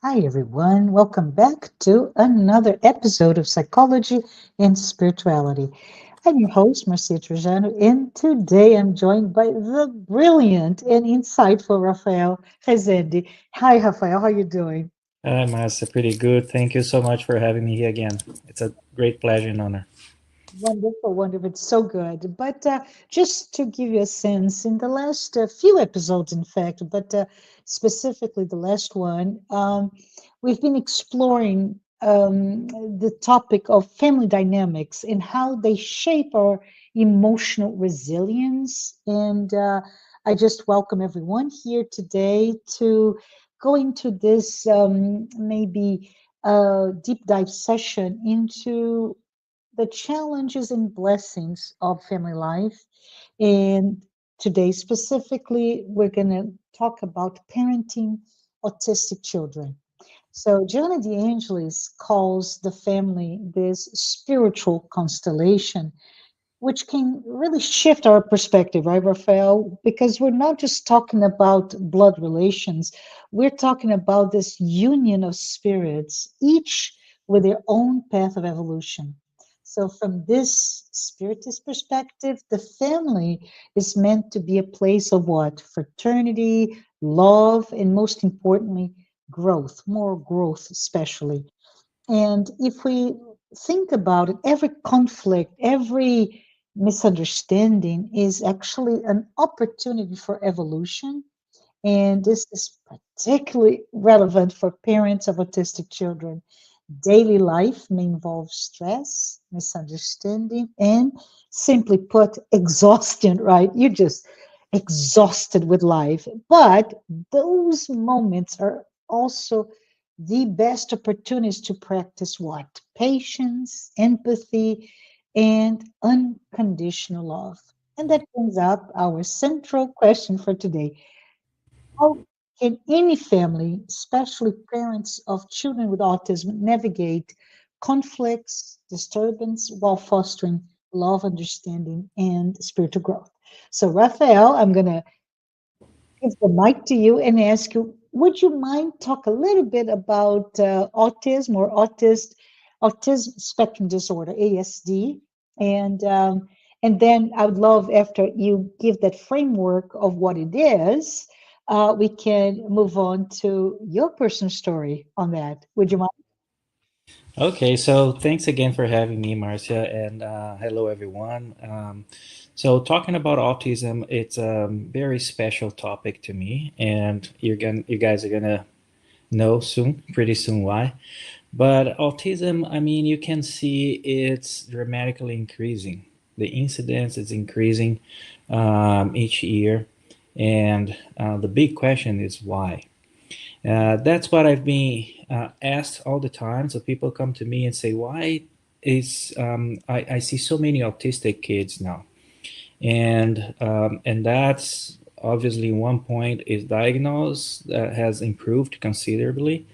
Hi, everyone. Welcome back to another episode of Psychology and Spirituality. I'm your host, Marcia Trajano, and today I'm joined by the brilliant and insightful Rafael Rezende. Hi, Rafael. How are you doing? Hi, Marcia. Pretty good. Thank you so much for having me here again. It's a great pleasure and honor. Wonderful, wonderful. It's so good. But just to give you a sense, in the last few episodes, in fact, but specifically the last one, we've been exploring the topic of family dynamics and how they shape our emotional resilience. And I just welcome everyone here today to go into this maybe deep dive session into the challenges and blessings of family life. And today, specifically, we're going to talk about parenting autistic children. So, Joanna de Ângelis calls the family this spiritual constellation, which can really shift our perspective, right, Rafael? Because we're not just talking about blood relations, we're talking about this union of spirits, each with their own path of evolution. So, from this spiritist perspective, the family is meant to be a place of what? Fraternity, love, and most importantly, growth, more growth, especially. And if we think about it, every conflict, every misunderstanding is actually an opportunity for evolution. And this is particularly relevant for parents of autistic children. Daily life may involve stress, misunderstanding, and simply put, exhaustion, right? You're just exhausted with life. But those moments are also the best opportunities to practice what? Patience, empathy, and unconditional love. And that brings up our central question for today. How can any family, especially parents of children with autism, navigate conflicts, disturbance while fostering love, understanding, and spiritual growth? So, Raphael, I'm going to give the mic to you and ask you, would you mind talk a little bit about autism or autism spectrum disorder, ASD, and and then I would love after you give that framework of what it is, we can move on to your personal story on that. Would you mind? Okay, so thanks again for having me, Marcia, and hello, everyone. Talking about autism, it's a very special topic to me, and you guys are gonna know soon, pretty soon, why. But autism, I mean, you can see it's dramatically increasing. The incidence is increasing each year, and the big question is why. That's what I've been asked all the time. So people come to me and say, "Why is I see so many autistic kids now?" And that's obviously one point is diagnosed that has improved considerably,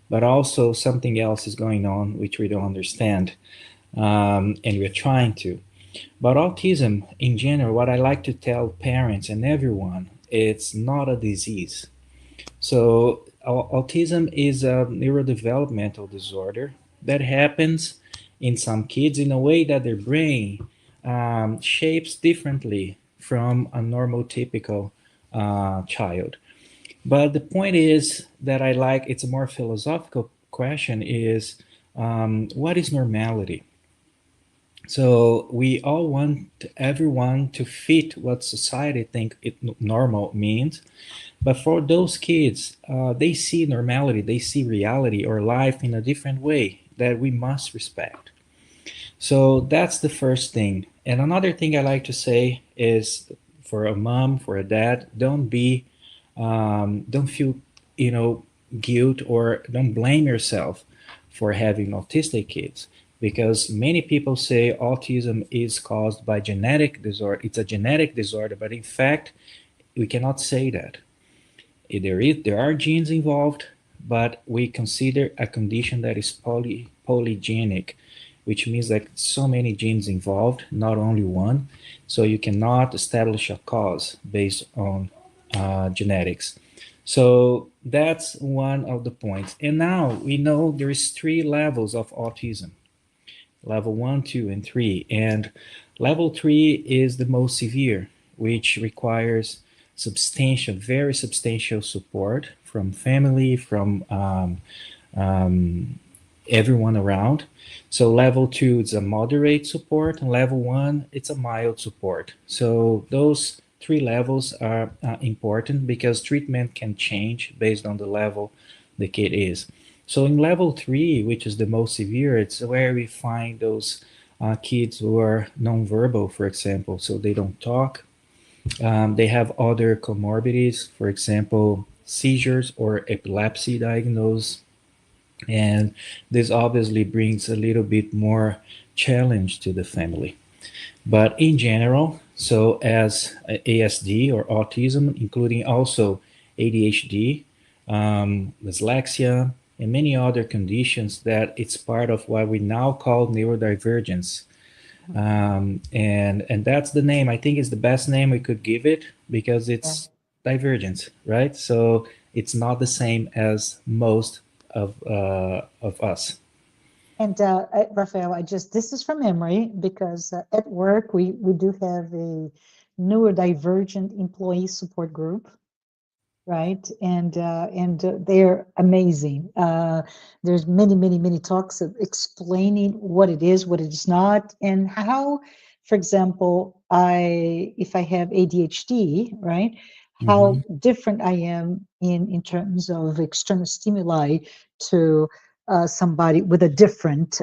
but also something else is going on which we don't understand, and we're trying to. But autism in general, what I like to tell parents and everyone, it's not a disease. So, autism is a neurodevelopmental disorder that happens in some kids in a way that their brain shapes differently from a normal, typical child. But the point is that I like it's a more philosophical question is what is normality? So we all want everyone to fit what society think it normal means, but for those kids, they see normality, they see reality or life in a different way that we must respect. So that's the first thing. And another thing I like to say is for a mom, for a dad, don't feel, you know, guilt or don't blame yourself for having autistic kids because many people say autism is caused by genetic disorder. It's a genetic disorder, but in fact, we cannot say that there are genes involved, but we consider a condition that is polygenic, which means that so many genes involved, not only one. So you cannot establish a cause based on genetics. So that's one of the points. And now we know there is 3 levels of autism: level 1, 2, and 3. And level 3 is the most severe, which requires substantial, very substantial support from family, from everyone around. So level 2 is a moderate support, and level 1 it's a mild support. So those 3 levels are important because treatment can change based on the level the kid is. So in level 3, which is the most severe, it's where we find those kids who are nonverbal, for example. So they don't talk. They have other comorbidities, for example, seizures or epilepsy diagnosed. And this obviously brings a little bit more challenge to the family. But in general, so as ASD or autism, including also ADHD, dyslexia, and many other conditions, that it's part of what we now call neurodivergence. And that's the name. I think it's the best name we could give it because Yeah. it's divergent, right? So it's not the same as most of us. And Rafael, this is from memory because at work we do have a neurodivergent employee support group, right? And they're amazing. There's many talks of explaining what it is, what it is not, and how, for example, I if I have ADHD, right? Mm-hmm. How different I am in terms of external stimuli to somebody with a different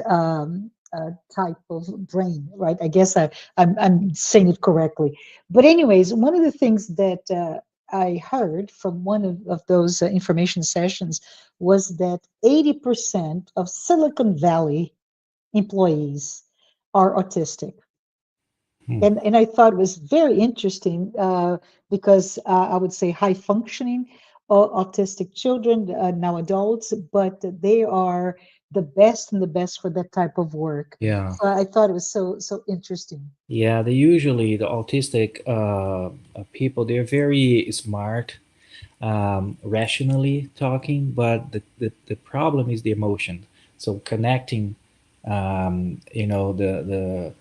type of brain, right? I guess I'm saying it correctly. But anyways, one of the things that I heard from one of those information sessions was that 80% of Silicon Valley employees are autistic. Hmm. And I thought it was very interesting because I would say high functioning autistic children, now adults, but they are the best and the best for that type of work. Yeah. So I thought it was so interesting. Yeah, they usually the autistic people, they're very smart, rationally talking, but the problem is the emotion. So connecting, the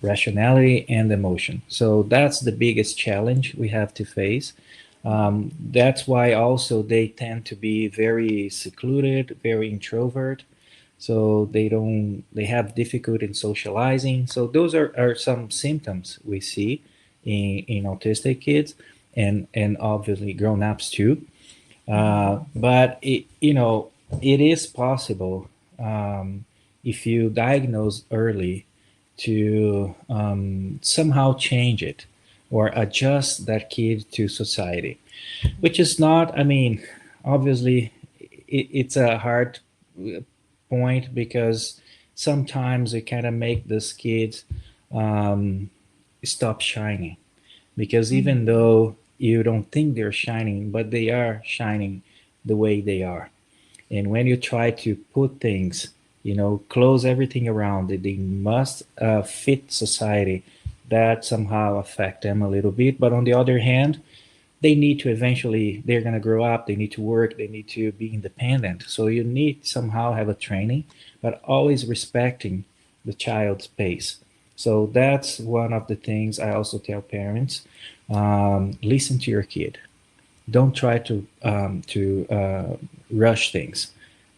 rationality and emotion. So that's the biggest challenge we have to face. That's why also they tend to be very secluded, very introvert. So they have difficulty in socializing. So those are some symptoms we see in autistic kids, and obviously grown-ups too. But it is possible, if you diagnose early, to somehow change it or adjust that kid to society, which is not, I mean, obviously it's a hard point because sometimes we kind of make these kids um, stop shining, because even Mhm. though you don't think they're shining, but they are shining the way they are. And when you try to put things, close everything around it, they must fit society, that somehow affect them a little bit. But on the other hand, they need to eventually, they're going to grow up, they need to work, they need to be independent. So you need somehow have a training, but always respecting the child's pace. So that's one of the things I also tell parents. Listen to your kid. Don't try to rush things.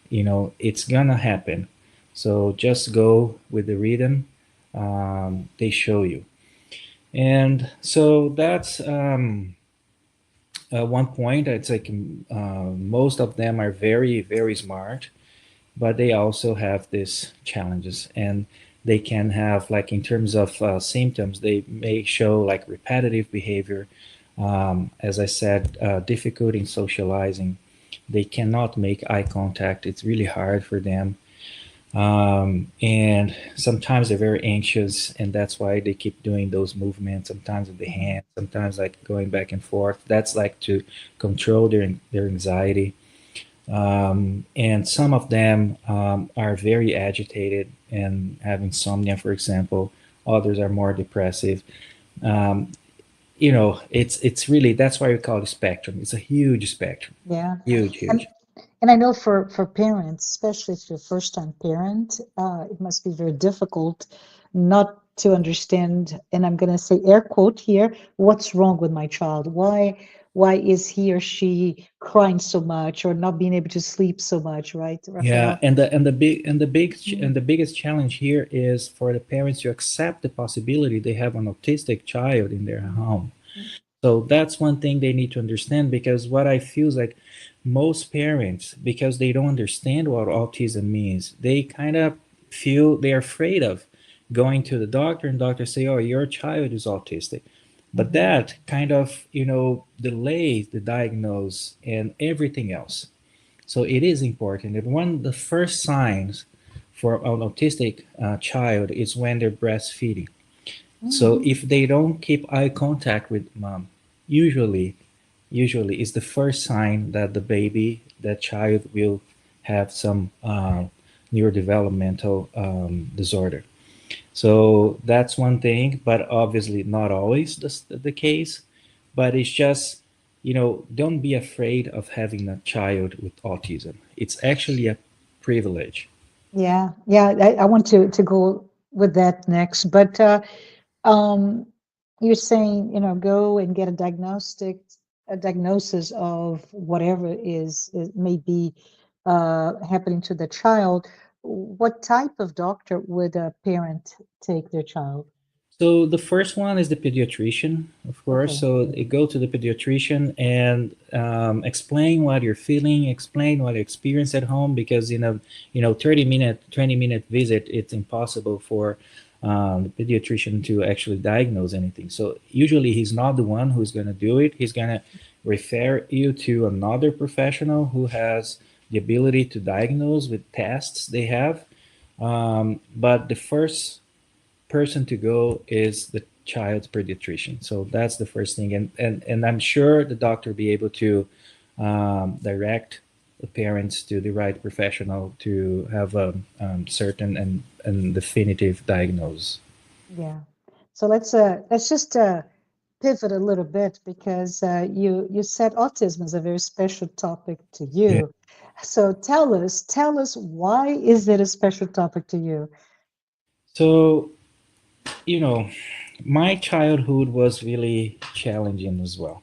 It's gonna happen. So just go with the rhythm they show you. And so that's one point. It's like most of them are very, very smart, but they also have these challenges. And they can have, like, in terms of symptoms, they may show like repetitive behavior. As I said, difficulty in socializing. They cannot make eye contact. It's really hard for them. And sometimes they're very anxious, and that's why they keep doing those movements, sometimes with the Mhm. hand, sometimes like going back and forth. That's like to control their anxiety. And some of them are very agitated and have insomnia, for example. Others are more depressive. Um, it's really, that's why we call it spectrum. It's a huge spectrum. Yeah. Huge, And huge. and I know for parents, especially if you're a first-time parent, it must be very difficult not to understand, and I'm going to say air quote here, what's wrong with my child? Why is he or she crying so much or not being able to sleep so much, right, Yeah, Rafael? and the biggest challenge here is for the parents to accept the possibility they have an autistic child in their home. So that's one thing they need to understand, because what I feel is like most parents, because they don't understand what autism means, they kind of feel they're afraid of going to the doctor, and doctor say, "Oh, your child is autistic." But Mhm. that kind of, delays the diagnose and everything else. So it is important. And one of the first signs for an autistic child is when they're breastfeeding. So Mhm. if they don't keep eye contact with mom, usually, usually is the first sign that the baby, that child will have some neurodevelopmental disorder. So that's one thing, but obviously not always the case. But it's just, don't be afraid of having a child with autism. It's actually a privilege. Yeah, yeah, I want to go with that next, but um, you're saying, go and get a diagnosis of whatever is may be happening to the child. What type of doctor would a parent take their child? So the first one is the pediatrician, of course. Okay. So you go to the pediatrician and explain what you're feeling, explain what you experience at home, because 30-minute, 20-minute visit, it's impossible for the pediatrician to actually diagnose anything. So usually he's not the one who's going to do it. He's going to refer you to another professional who has the ability to diagnose with tests they have. But the first person to go is the child's pediatrician. So that's the first thing, and I'm sure the doctor will be able to direct the parents to the right professional to have a certain and definitive diagnosis. Yeah. So let's just pivot a little bit because you said autism is a very special topic to Yeah. you. So tell us why is it a special topic to you? So you know, my childhood was really challenging as well.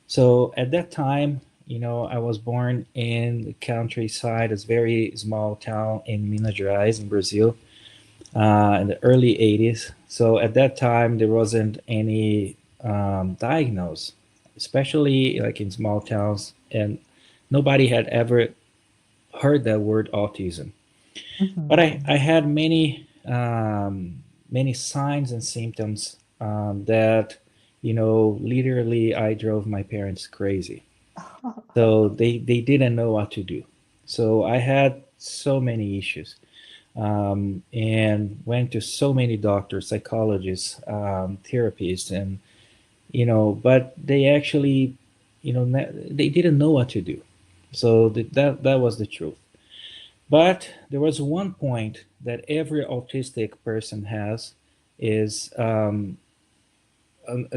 So at that time, I was born in the countryside, it's a very small town in Minas Gerais in Brazil, in the early 80s. So at that time, there wasn't any diagnose, especially like in small towns, and nobody had ever heard that word autism. But Mhm. I had many signs and symptoms that, literally I drove my parents crazy. So they didn't know what to do. So I had so many issues, and went to so many doctors, psychologists, therapists, and but they actually, they didn't know what to do. So that was the truth. But there was one point that every autistic person has is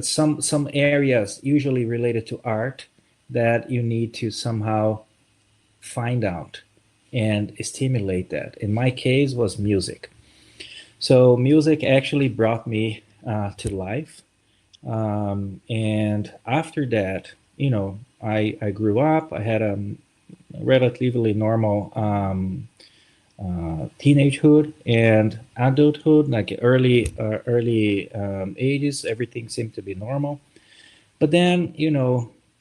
some areas usually related to art that you need to somehow find out and stimulate that. In my case, was music. So music actually brought me to life. And after that, I grew up. I had a relatively normal teenagehood and adulthood, like early ages. Everything seemed to be normal. But then,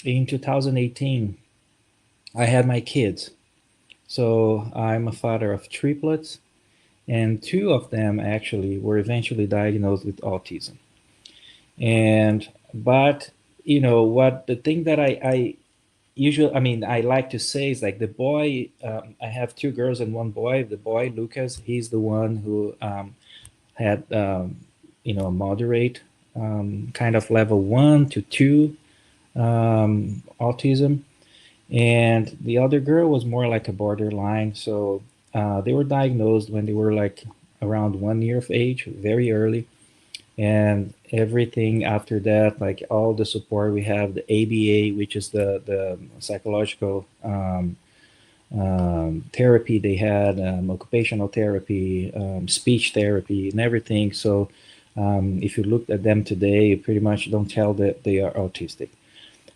in 2018, I had my kids. So I'm a father of triplets, and two of them actually were eventually diagnosed with autism. And but what the thing that I usually, I mean, I like to say is like the boy. I have two girls and one boy. The boy Lucas, he's the one who had a moderate kind of level 1 to 2 autism, and the other girl was more like a borderline. So they were diagnosed when they were like around 1 year of age, very early, and everything after that, like all the support we have, the ABA, which is the psychological therapy they had, occupational therapy, speech therapy, and everything. So if you look at them today, you pretty much don't tell that they are autistic.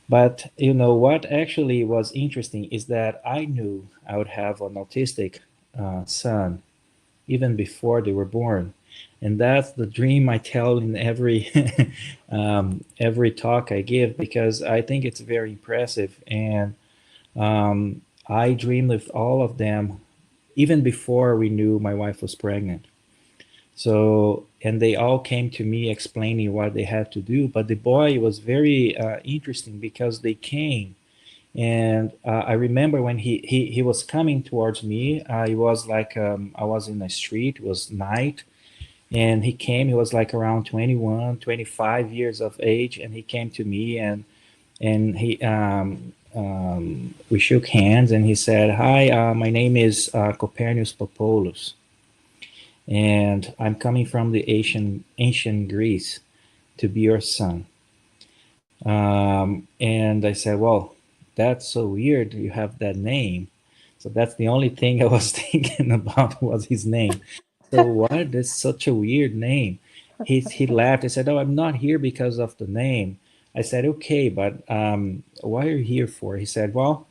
But you know what actually was interesting is that I knew I would have an autistic son even before they were born, and that's the dream I tell in every talk I give, because I think it's very impressive. And I dreamed with all of them even before we knew my wife was pregnant. So, and they all came to me explaining what they had to do. But the boy was very interesting because they came. And I remember when he was coming towards me, I was like, I was in the street, it was night. And he came, he was like around 21, 25 years of age. And he came to me, and we shook hands, and he said, "Hi, my name is Copernicus Popolus, and I'm coming from the ancient Greece to be your son." And I said, "Well, that's so weird. You have that name." So that's the only thing I was thinking about was his name. So what? That's such a weird name. He laughed. He said, "Oh, I'm not here because of the name." I said, "Okay, but what are you here for?" He said, "Well,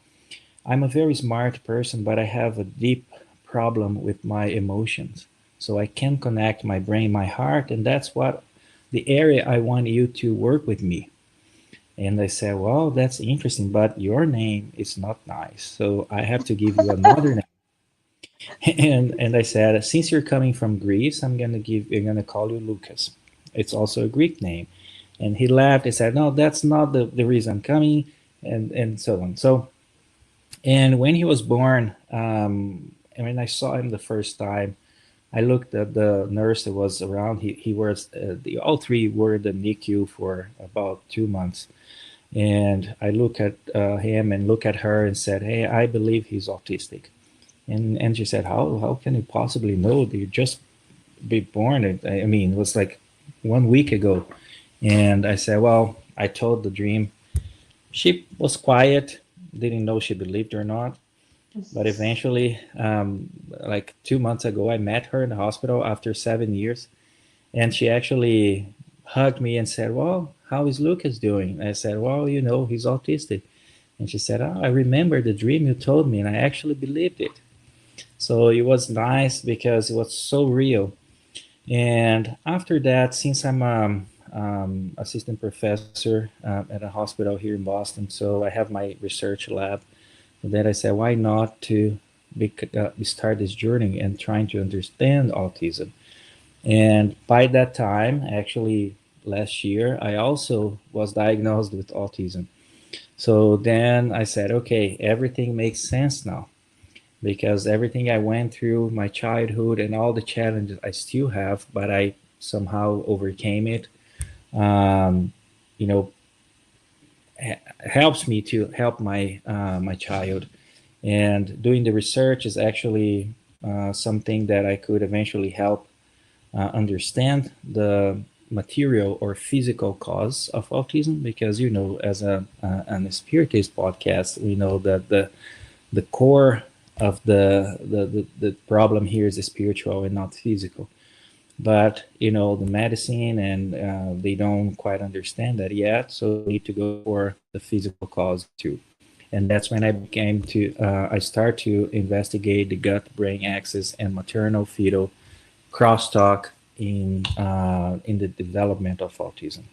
I'm a very smart person, but I have a deep problem with my emotions. So I can connect my brain, my heart, and that's what the area I want you to work with me." And I said, "Well, that's interesting, but your name is not nice. So I have to give you another name." And I said, "Since you're coming from Greece, I'm gonna call you Lucas. It's also a Greek name." And he laughed. He said, "No, that's not the reason I'm coming," and so on. So, and when he was born, and when I saw him the first time, I looked at the nurse that was around. He was all three were in the NICU for about 2 months. And I look at him and look at her and said, "Hey, I believe he's autistic." And she said, "How can you possibly know? You just be born?" I mean, it was like 1 week ago. And I said, "Well, I told the dream." She was quiet, didn't know she believed or not. But eventually, like 2 months ago, I met her in the hospital after 7 years, and she actually hugged me and said, "Well, how is Lucas doing?" I said, "Well, he's autistic." And she said, "Oh, I remember the dream you told me, and I actually believed it." So it was nice because it was so real. And after that, since I'm assistant professor at a hospital here in Boston, so I have my research lab. And then I said, why not to start this journey and trying to understand autism? And by that time, actually last year, I also was diagnosed with autism. So then I said, okay, everything makes sense now, because everything I went through, my childhood, and all the challenges I still have, but I somehow overcame it. Um, you know, helps me to help my child. And doing the research is actually something that I could eventually help understand the material or physical cause of autism, because as an spiritist podcast, we know that the core of the problem here is spiritual and not physical. But the medicine, and they don't quite understand that yet, so they need to go for the physical cause too. And that's when I start to investigate the gut brain axis and maternal fetal crosstalk in the development of autism.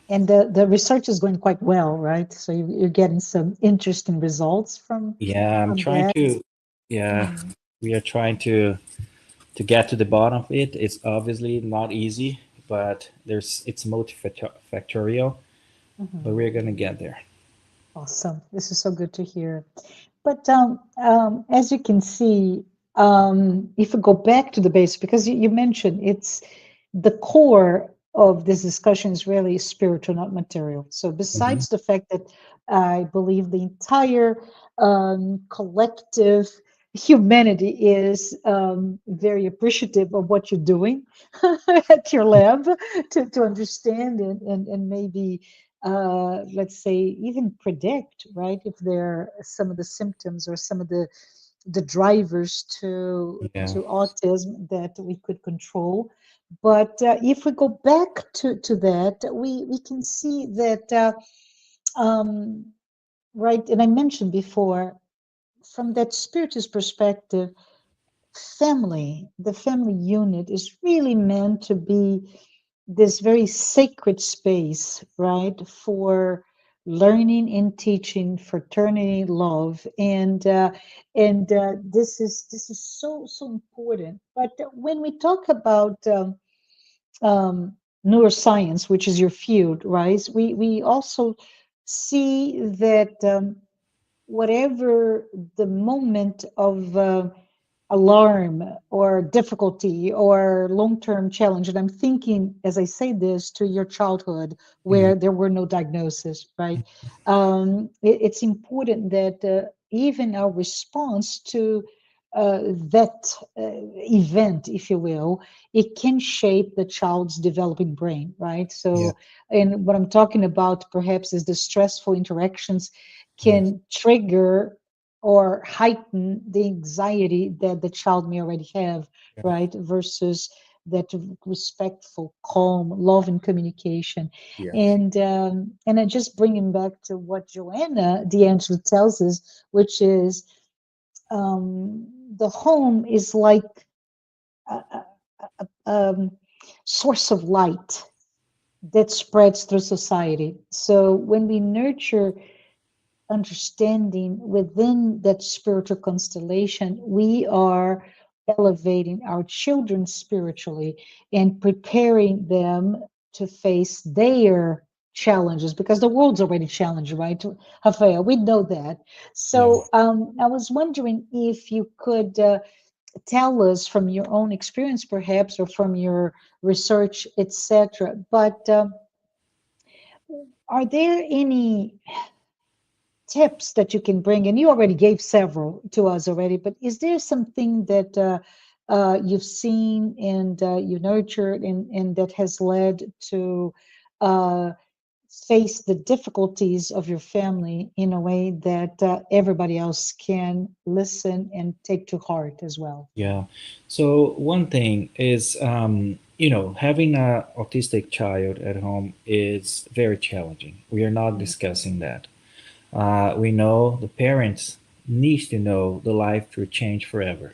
And the research is going quite well, right? So you're getting some interesting results from Yeah, I'm from trying that. to. Yeah, Mhm, we are trying to get to the bottom of it. It's obviously not easy, but it's multifactorial, but mhm. we're gonna get there. Awesome. This is so good to hear. But as you can see, if we go back to the base, because you mentioned it's the core of this discussion is really spiritual, not material. So Hmm. besides the fact that I believe the entire collective humanity is very appreciative of what you're doing at your lab to understand and maybe let's say even predict, right, if there are some of the symptoms or some of the drivers Yeah. to autism that we could control. But if we go back to that, we can see that um, right, and I mentioned before, from that spiritist perspective, the family unit is really meant to be this very sacred space, right, for learning and teaching, fraternity, love, and this is so important. But when we talk about neuroscience, which is your field, right, we also see that whatever the moment of alarm or difficulty or long-term challenge, and I'm thinking as I say this to your childhood Yeah. where there were no diagnosis, right, it's important that even our response to that event, if you will, it can shape the child's developing brain, right? Yeah. So, and what I'm talking about perhaps is the stressful interactions Yes. can trigger or heighten the anxiety that the child may already have, Yeah. right? Versus that respectful, calm, love, and communication. Yes. And I just bringing back to what Joanna de Ângelis tells us, which is the home is like a source of light that spreads through society. So when we nurture understanding within that spiritual constellation, we are elevating our children spiritually and preparing them to face their challenges because the world's already challenged, right? Rafael, we know that. Yeah. So I was wondering if you could tell us from your own experience, perhaps, or from your research, etc. But are there any tips that you can bring? And you already gave several to us already, but is there something that you've seen and you nurtured and that has led to uh, face the difficulties of your family in a way that everybody else can listen and take to heart as well? Yeah. So one thing is, having a autistic child at home is very challenging. We are not discussing that. We know the parents need to know the life will change forever.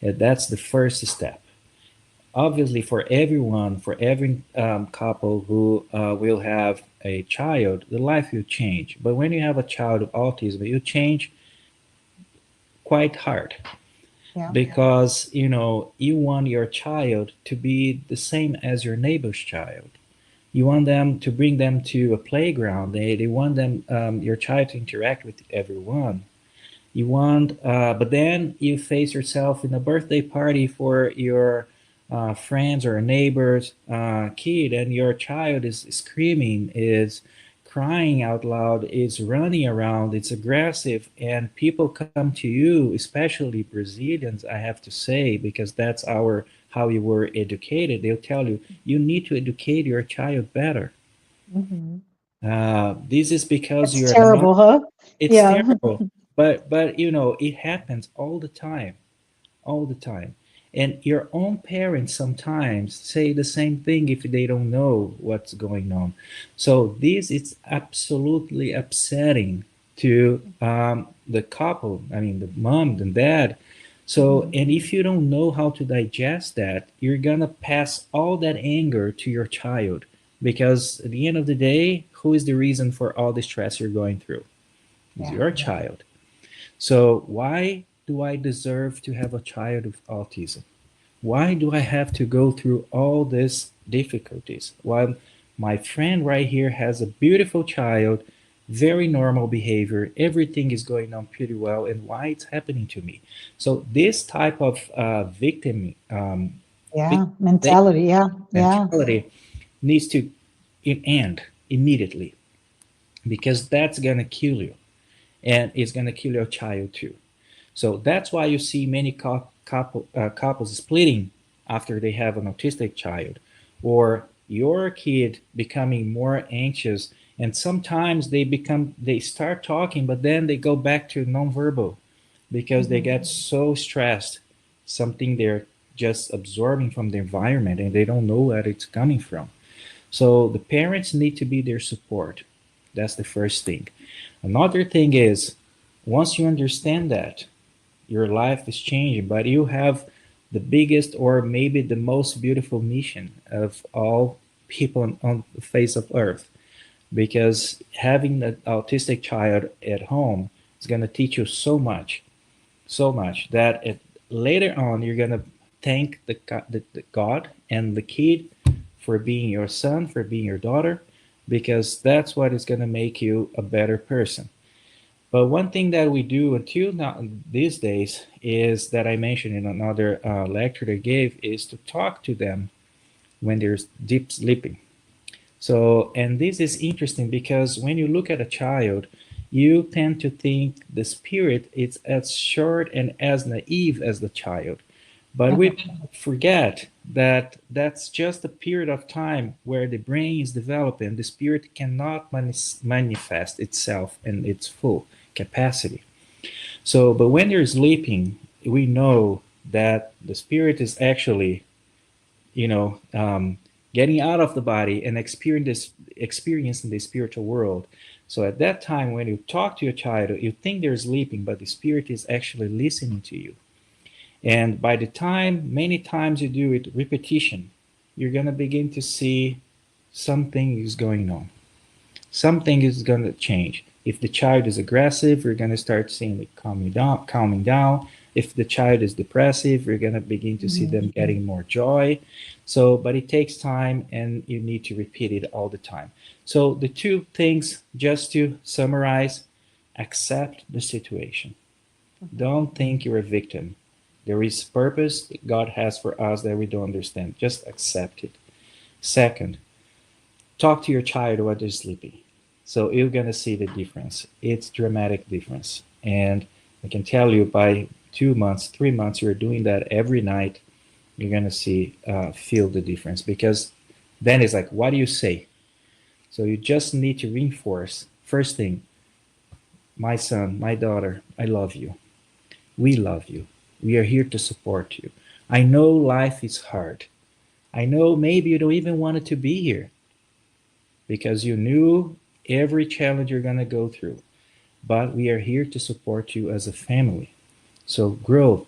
That's the first step. Obviously, for everyone, for every couple who will have a child, the life will change. But when you have a child of autism, it will change quite hard Yeah. because you want your child to be the same as your neighbor's child. You want them to bring them to a playground. They want them your child to interact with everyone. You want, but then you face yourself in a birthday party for your friends or neighbor's kid, and your child is screaming, is crying out loud, is running around, it's aggressive, and people come to you, especially Brazilians, I have to say, because that's our how you were educated. They'll tell you you need to educate your child better. Hmm. This is because That's you're not. terrible, huh? It's Yeah. terrible, but it happens all the time. And your own parents sometimes say the same thing if they don't know what's going on. So this is absolutely upsetting to the couple. I mean, the mom and dad. So, Mhm. and if you don't know how to digest that, you're gonna pass all that anger to your child because at the end of the day, who is the reason for all the stress you're going through? Is Yeah. your child. So why do I deserve to have a child with autism? Why do I have to go through all these difficulties while my friend right here has a beautiful child, very normal behavior, everything is going on pretty well, and why it's happening to me? So this type of victim Yeah. victimization Mentality. Yeah. Yeah. mentality needs to end immediately because that's gonna kill you, and it's gonna kill your child too. So that's why you see many couples splitting after they have an autistic child, or your kid becoming more anxious, and sometimes they start talking, but then they go back to nonverbal because they get so stressed, something they're just absorbing from the environment and they don't know where it's coming from. So the parents need to be their support. That's the first thing. Another thing is, once you understand that, your life is changing, but you have the biggest or maybe the most beautiful mission of all people on the face of earth, because having an autistic child at home is going to teach you so much that later on you're going to thank the God and the kid for being your son, for being your daughter, because that's what is going to make you a better person. But one thing that we do until now these days is that I mentioned in another lecture I gave is to talk to them when they're deep sleeping. So, and this is interesting because when you look at a child, you tend to think the spirit is as short and as naive as the child. But we forget that that's just a period of time where the brain is developing. The spirit cannot manifest itself in its full capacity. So, but when you're sleeping, we know that the spirit is actually, you know, getting out of the body and experiencing the spiritual world. So at that time, when you talk to your child, you think they're sleeping, but the spirit is actually listening to you. And by the time, many times you do it, repetition, you're going to begin to see something is going on. Something is going to change. If the child is aggressive, you're going to start seeing it calming down. If the child is depressive, you're going to begin to see them getting more joy. So, but it takes time and you need to repeat it all the time. So the two things, just to summarize, accept the situation. Don't think you're a victim. There is purpose that God has for us that we don't understand. Just accept it. Second, talk to your child while they're sleeping. So you're going to see the difference. It's dramatic difference. And I can tell you by 2 months, 3 months, you're doing that every night, you're going to see, feel the difference. Because then it's like, what do you say? So you just need to reinforce. First thing, my son, my daughter, I love you. We love you. We are here to support you. I know life is hard. I know maybe you don't even want it to be here because you knew every challenge you're going to go through. But we are here to support you as a family. So grow,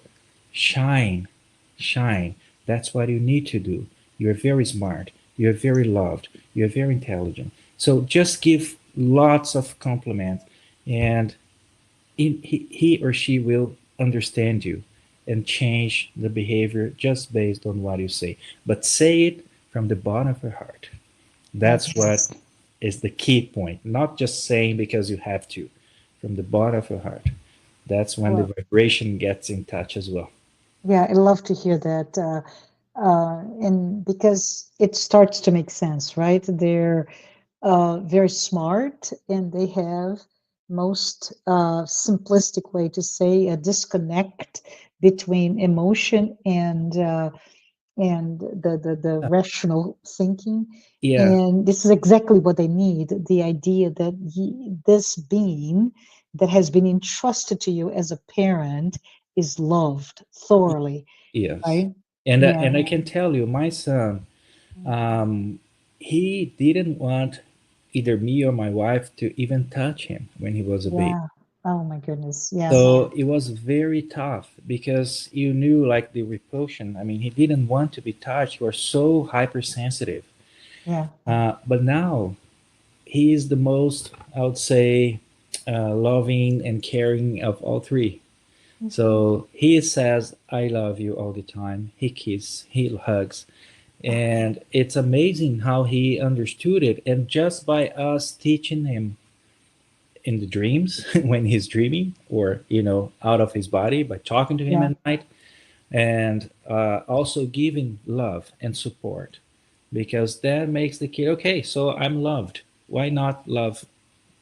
shine, shine. That's what you need to do. You're very smart. You're very loved. You're very intelligent. So just give lots of compliments, and he or she will understand you and change the behavior just based on what you say. But say it from the bottom of your heart. That's what is the key point. Not just saying because you have to, from the bottom of your heart. That's when the vibration gets in touch as well. Yeah, I love to hear that. And because it starts to make sense, right? They're very smart and they have most simplistic way to say a disconnect between emotion and the rational thinking. Yeah, And this is exactly what they need, the idea that this being that has been entrusted to you as a parent is loved thoroughly, yes. right? And Yeah, I can tell you, my son, um, he didn't want either me or my wife to even touch him when he was a baby. yeah. Oh my goodness, yeah, So it was very tough because you knew like the repulsion. I mean, he didn't want to be touched. He was so hypersensitive. yeah. But now he is the most, I would say, loving and caring of all three. Mhm. So he says, I love you all the time. He kisses, he hugs. And it's amazing how he understood it. And just by us teaching him in the dreams when he's dreaming or, out of his body, by talking to him Yeah, at night, and also giving love and support, because that makes the kid, okay, so I'm loved. Why not love,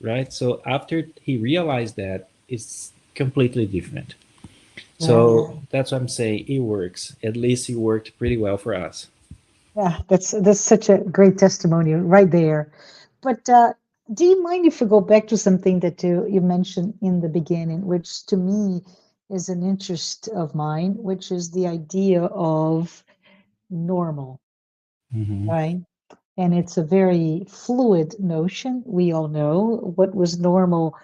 right? So after he realized that, it's completely different. So that's what I'm saying. It works. At least it worked pretty well for us. Yeah, that's such a great testimony right there. But do you mind if we go back to something that you mentioned in the beginning, which to me is an interest of mine, which is the idea of normal, Hmm. right? And it's a very fluid notion. We all know what was normal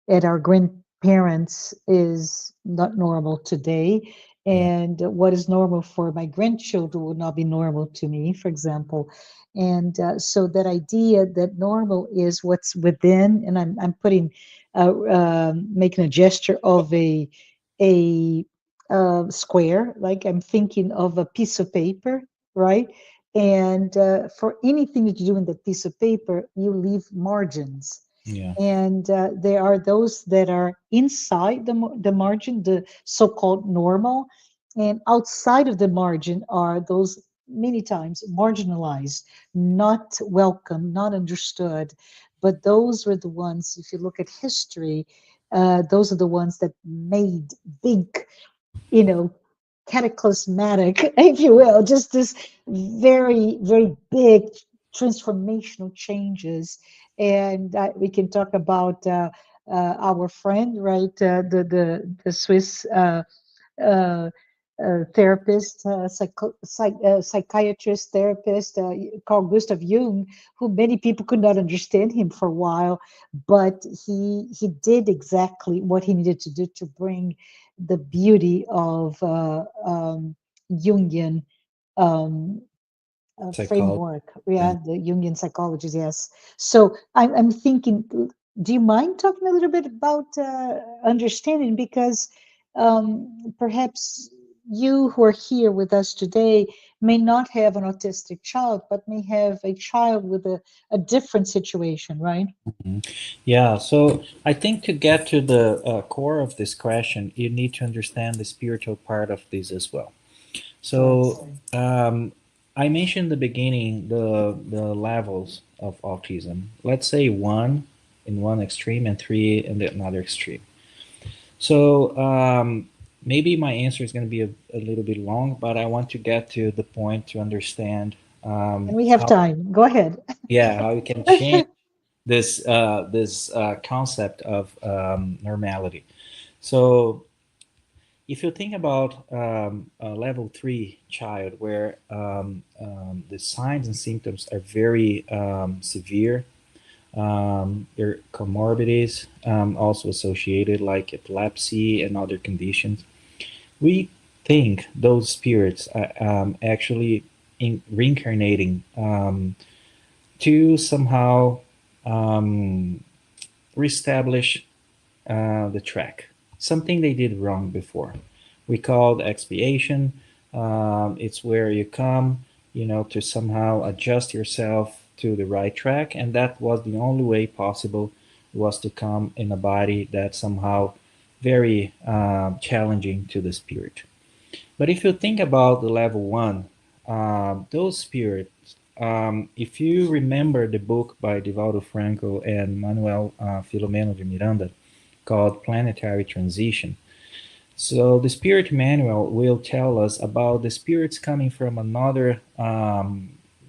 at our grandparents is not normal today. Yeah. And what is normal for my grandchildren will not be normal to me, for example. And so that idea that normal is what's within, and I'm putting, making a gesture of a square, like I'm thinking of a piece of paper, right? And for anything that you do in that piece of paper, you leave margins. Yeah. And there are those that are inside the margin, the so-called normal, and outside of the margin are those many times marginalized, not welcome, not understood. But those were the ones, if you look at history, those are the ones that made big, you know, cataclysmatic, if you will, just this very, very big transformational changes. And we can talk about our friend, right? The Swiss uh, therapist, psychiatrist, therapist, called Gustav Jung, who many people could not understand him for a while, but he did exactly what he needed to do to bring the beauty of Jungian um, Psychology. framework. Yeah. Yeah, the Jungian psychology. Yes. So I'm thinking, do you mind talking a little bit about understanding? Because perhaps you who are here with us today may not have an autistic child, but may have a child with a different situation, right? Mhm. Yeah. So I think to get to the core of this question, you need to understand the spiritual part of this as well. Yes. So I mentioned in the beginning the levels of autism. Let's say one in one extreme and three in the another extreme. So maybe my answer is going to be a little bit long, but I want to get to the point to understand And we have how, time. Go ahead. yeah, how you can change this concept of normality. So if you think about a level three child where the signs and symptoms are very severe, there are comorbidities also associated, like epilepsy and other conditions. We think those spirits are actually reincarnating to somehow um, reestablish the track, something they did wrong before. We called expiation. It's where you come, to somehow adjust yourself to the right track, and that was the only way possible, was to come in a body that's somehow very challenging to the spirit. But if you think about the level one, those spirits, if you remember the book by Divaldo Franco and Manuel Filomeno de Miranda called Planetary Transition, so the spirit manual will tell us about the spirits coming from another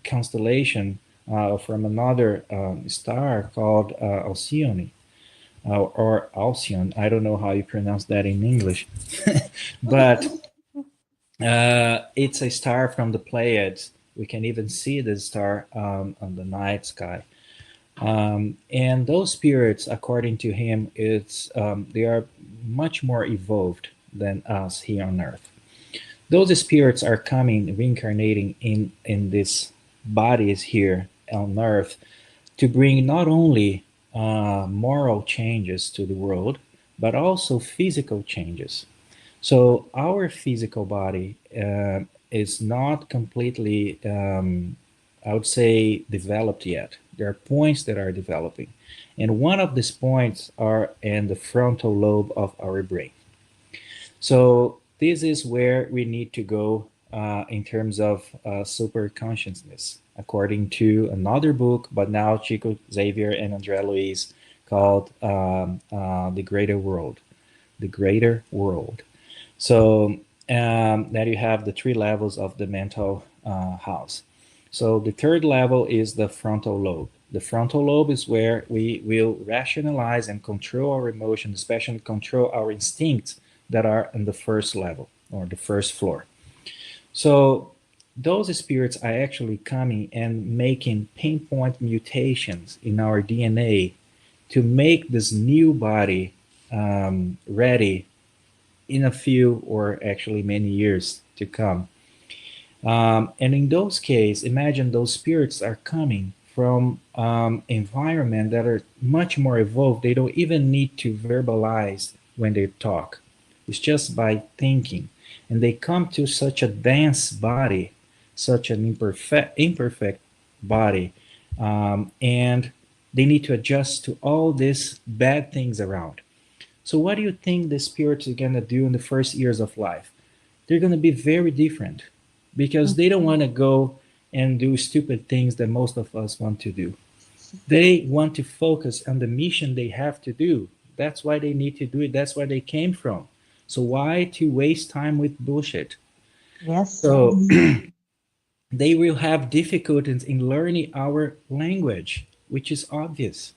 constellation, from another star called Alcyone, or Alcyon. I don't know how you pronounce that in English, but it's a star from the Pleiades. We can even see the star on the night sky. And those spirits, according to him, they are much more evolved than us here on Earth. Those spirits are coming, reincarnating in these bodies here on Earth to bring not only moral changes to the world, but also physical changes. So our physical body is not completely, I would say, developed yet. There are points that are developing, and one of these points are in the frontal lobe of our brain. So this is where we need to go in terms of super consciousness, according to another book, but now Chico Xavier and André Luiz, called The Greater World. The Greater World. So that you have the three levels of the mental house. So the third level is the frontal lobe. The frontal lobe is where we will rationalize and control our emotions, especially control our instincts that are in the first level or the first floor. So those spirits are actually coming and making pinpoint mutations in our DNA to make this new body ready in a few or actually many years to come. And in those cases, imagine those spirits are coming from environment that are much more evolved. They don't even need to verbalize when they talk. It's just by thinking. And they come to such a dense body, such an imperfect body, and they need to adjust to all these bad things around. So, what do you think the spirits are going to do in the first years of life? They're going to be very different because they don't want to go and do stupid things that most of us want to do. They want to focus on the mission they have to do. That's why they need to do it. That's where they came from. So, why to waste time with bullshit? Yes. So, they will have difficulties in learning our language, which is obvious.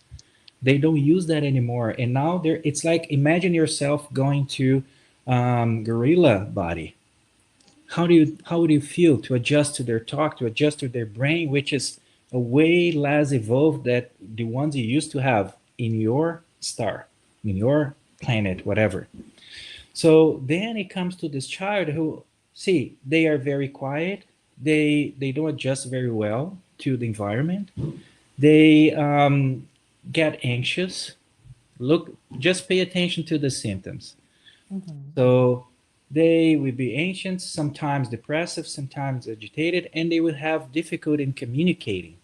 They don't use that anymore, and now they're, it's like imagine yourself going to gorilla body. How would you feel to adjust to their talk, to adjust to their brain, which is a way less evolved than the ones you used to have in your star, in your planet, whatever. So then it comes to this child who, see, they are very quiet. They don't adjust very well to the environment. They get anxious. Look, just pay attention to the symptoms. Mhm. So they will be anxious, sometimes depressive, sometimes agitated, and they will have difficulty in communicating.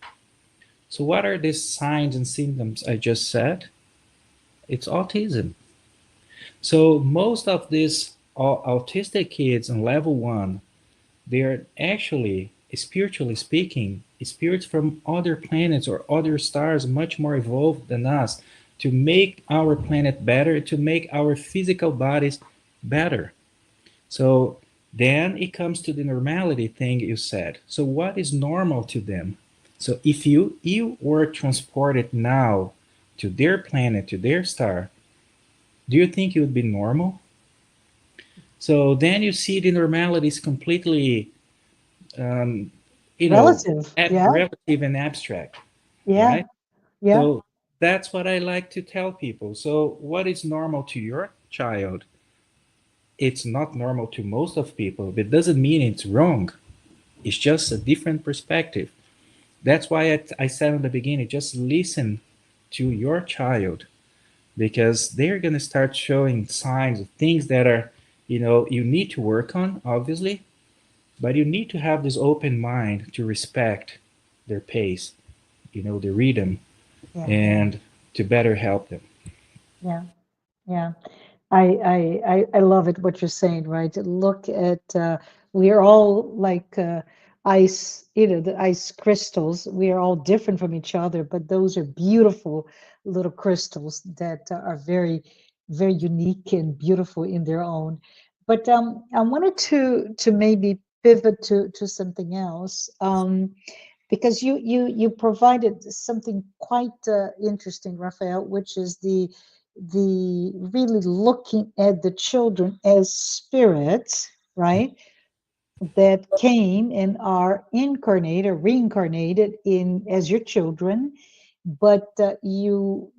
So what are these signs and symptoms I just said? It's autism. So most of these autistic kids on level one, they are actually, spiritually speaking, spirits from other planets or other stars much more evolved than us to make our planet better, to make our physical bodies better. So then it comes to the normality thing you said. So what is normal to them? So if you were transported now to their planet, to their star, do you think it would be normal? So then you see the normality is completely, um, you know, Relative. Yeah. relative and abstract, Yeah. right? Yeah. So that's what I like to tell people. So what is normal to your child? It's not normal to most of people, but it doesn't mean it's wrong. It's just a different perspective. That's why I said in the beginning, just listen to your child because they're going to start showing signs of things that are, you need to work on, obviously, but you need to have this open mind to respect their pace, the rhythm, Yeah. and to better help them. Yeah. Yeah. I love it what you're saying, right? Look at we are all like ice, the ice crystals. We are all different from each other, but those are beautiful little crystals that are very, very unique and beautiful in their own. But I wanted to maybe pivot to something else. Because you provided something quite interesting, Rafael, which is the really looking at the children as spirits, right? That came and are incarnated, reincarnated in as your children, but you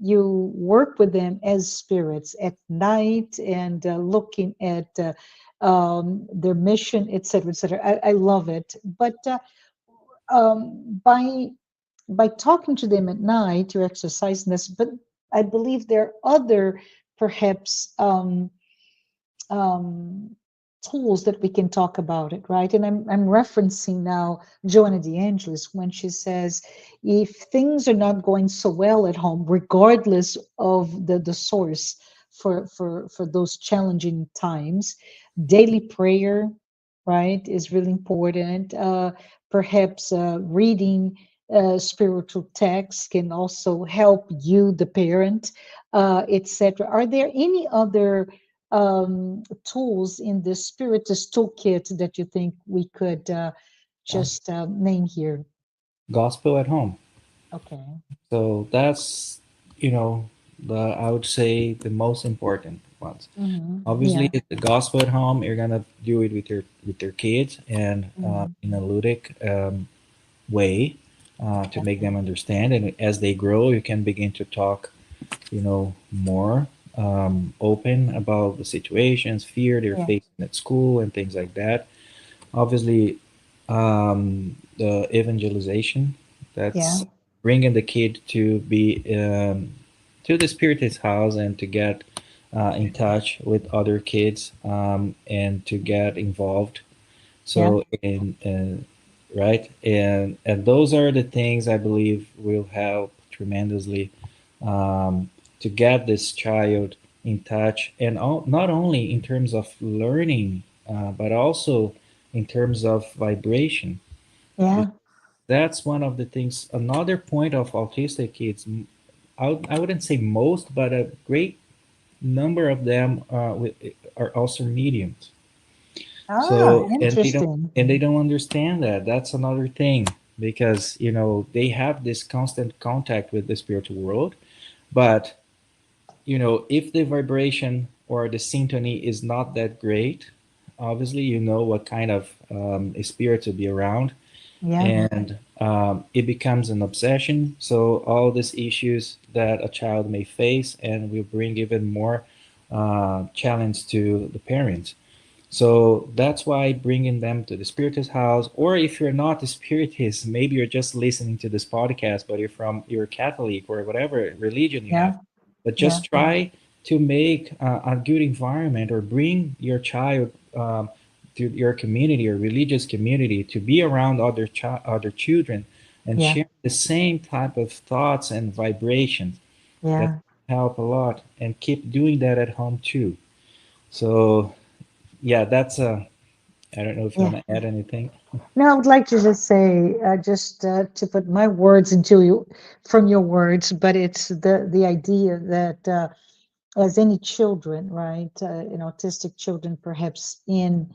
work with them as spirits at night and looking at their mission, et cetera, et cetera. I love it, but by talking to them at night, you're exercising this, but I believe there are other perhaps um, tools that we can talk about it, right? And I'm referencing now Joanna de Ângelis when she says, if things are not going so well at home, regardless of the source for those challenging times, daily prayer, right, is really important. Perhaps reading spiritual texts can also help you, the parent, etc. Are there any other tools in the Spiritist toolkit that you think we could just name here? Gospel at home. Okay. So that's, I would say the most important ones. Obviously, Yeah. the gospel at home, you're gonna do it with your kids and Hmm. in a ludic way to Yeah. make them understand. And as they grow, you can begin to talk, more open about the situations, fear they're Yeah. facing at school, and things like that. Obviously, the evangelization, Yeah. that's bringing the kid to be to the spiritist house and to get in touch with other kids and to get involved. Yeah. So in right, and those are the things I believe will help tremendously to get this child in touch, and not only in terms of learning, but also in terms of vibration. Yeah. That's one of the things. Another point of autistic kids, I wouldn't say most, but a great number of them are also mediums. Ah, So interesting. and they don't understand that. That's another thing because they have this constant contact with the spiritual world, but if the vibration or the symphony is not that great, obviously what kind of spirit to be around, Yeah. and it becomes an obsession. So all these issues that a child may face and will bring even more challenge to the parents. So that's why bringing them to the Spiritist house, or if you're not a Spiritist, maybe you're just listening to this podcast, but you're Catholic or whatever religion you have, Yeah. but Yeah. just try to make a good environment or bring your child to your community or religious community to be around other children and Yeah. share the same type of thoughts and vibrations. That Yeah. help a lot, and keep doing that at home too. So yeah, that's I don't know if you Yeah. want to add anything. No, I would like to just say, just to put my words into you from your words, but it's the idea that as any children, right, autistic children, perhaps in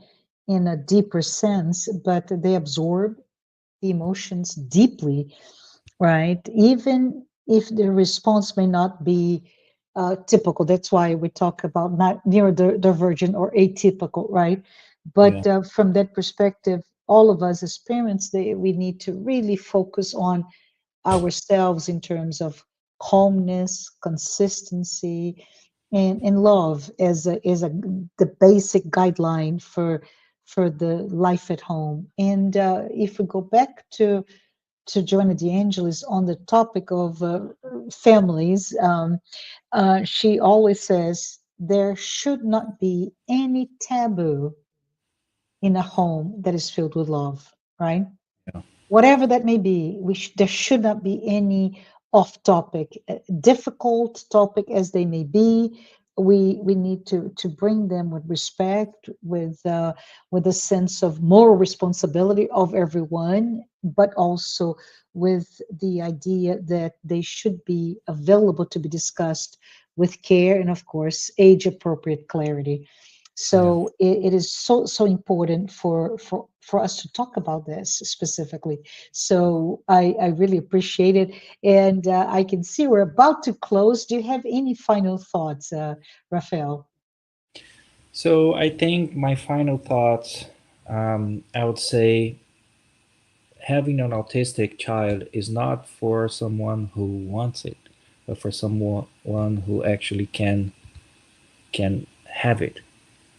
a deeper sense, but they absorb the emotions deeply, right? Even if the response may not be typical. That's why we talk about not neurodivergent or atypical, right? Yeah, But from that perspective, all of us as parents, we need to really focus on ourselves in terms of calmness, consistency, and love as the basic guideline for the life at home. And if we go back to Joanna de Ângelis on the topic of families, she always says there should not be any taboo in a home that is filled with love, right? yeah, Whatever that may be, there should not be any off topic, difficult topic as they may be. We need to bring them with respect, with a sense of moral responsibility of everyone, but also with the idea that they should be available to be discussed with care and, of course, age appropriate clarity. yeah. So it is so important for us to talk about this specifically. So I really appreciate it, and I can see we're about to close. Do you have any final thoughts, Rafael? So I think my final thoughts, I would say having an autistic child is not for someone who wants it, but for someone who actually can have it.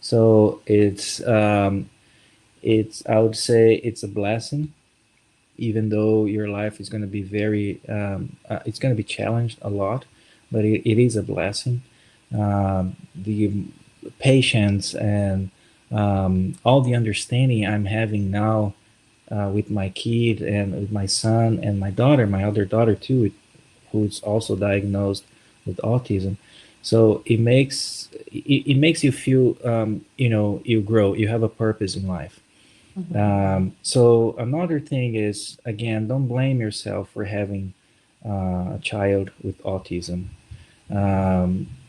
So it's I would say it's a blessing, even though your life is going to be it's going to be challenged a lot, but it is a blessing. The patience and all the understanding I'm having now with my kid and with my son and my daughter, my other daughter too, who's also diagnosed with autism. So it makes you feel you grow, you have a purpose in life. Mhm. So another thing is, again, don't blame yourself for having a child with autism.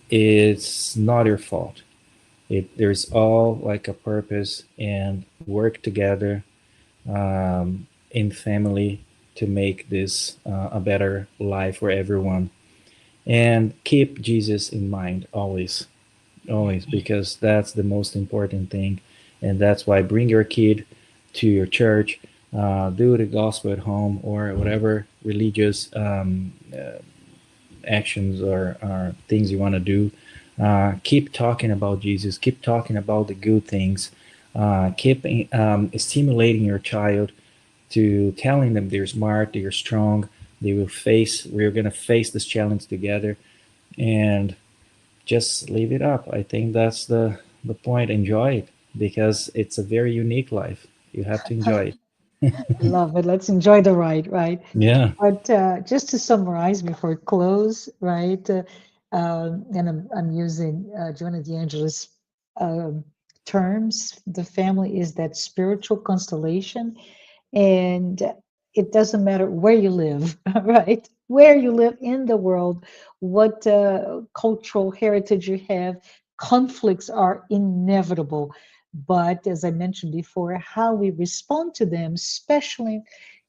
It's not your fault. There's all like a purpose and work together in family to make this a better life for everyone. And keep Jesus in mind always, always, because that's the most important thing. And that's why bring your kid to your church, do the gospel at home, or whatever religious actions or things you want to do. Keep talking about Jesus, keep talking about the good things, keep stimulating your child to telling them they're smart, they're strong, we're going to face this challenge together, and just leave it up. I think that's the point. Enjoy it, because it's a very unique life. You have to enjoy it. Love it. Let's enjoy the ride, right? Yeah. But just to summarize before close, right? And I'm using Joanna de Ângelis um, terms. The family is that spiritual constellation, and it doesn't matter where you live, right? Where you live in the world, what cultural heritage you have, conflicts are inevitable. But as I mentioned before, how we respond to them, especially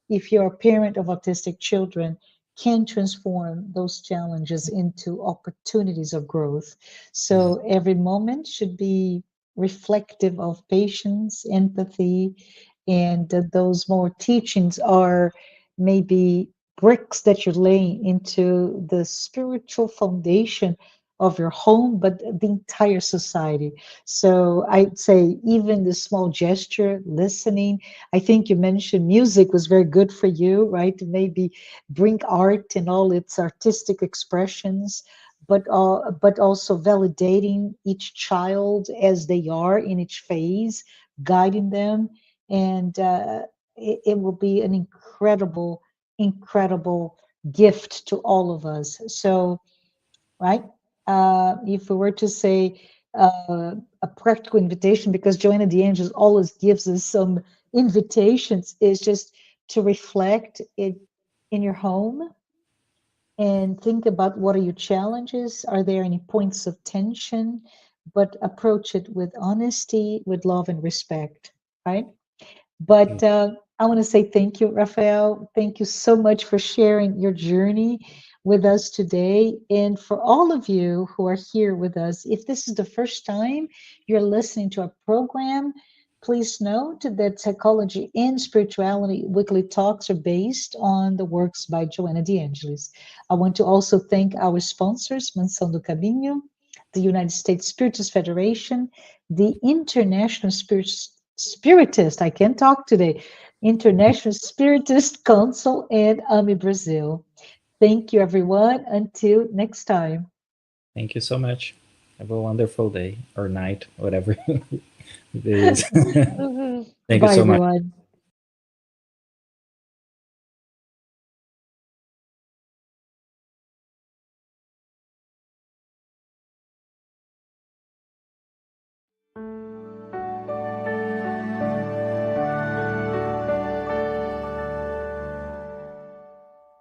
if you're a parent of autistic children, can transform those challenges into opportunities of growth. Yeah. So every moment should be reflective of patience, empathy, and those more teachings are maybe bricks that you're laying into the spiritual foundation of your home, but the entire society. So I'd say even the small gesture, listening. I think you mentioned music was very good for you, right? To maybe bring art and all its artistic expressions, but also validating each child as they are in each phase, guiding them, and it will be an incredible, incredible gift to all of us. So, right? If we were to say a practical invitation, because Joanna de Ângelis always gives us some invitations, is just to reflect it in your home and think about what are your challenges? Are there any points of tension? But approach it with honesty, with love and respect, right? But I want to say thank you, Rafael. Thank you so much for sharing your journey with us today. And for all of you who are here with us, if this is the first time you're listening to our program, please note that Psychology and Spirituality weekly talks are based on the works by Joanna de Ângelis. I want to also thank our sponsors, Mansão do Caminho, the United States Spiritist Federation, the International Spiritist, I can't talk today, International Spiritist Council, and AMI Brazil. Thank you, everyone. Until next time. Thank you so much. Have a wonderful day or night, whatever it is. Thank you Bye, so much. everyone.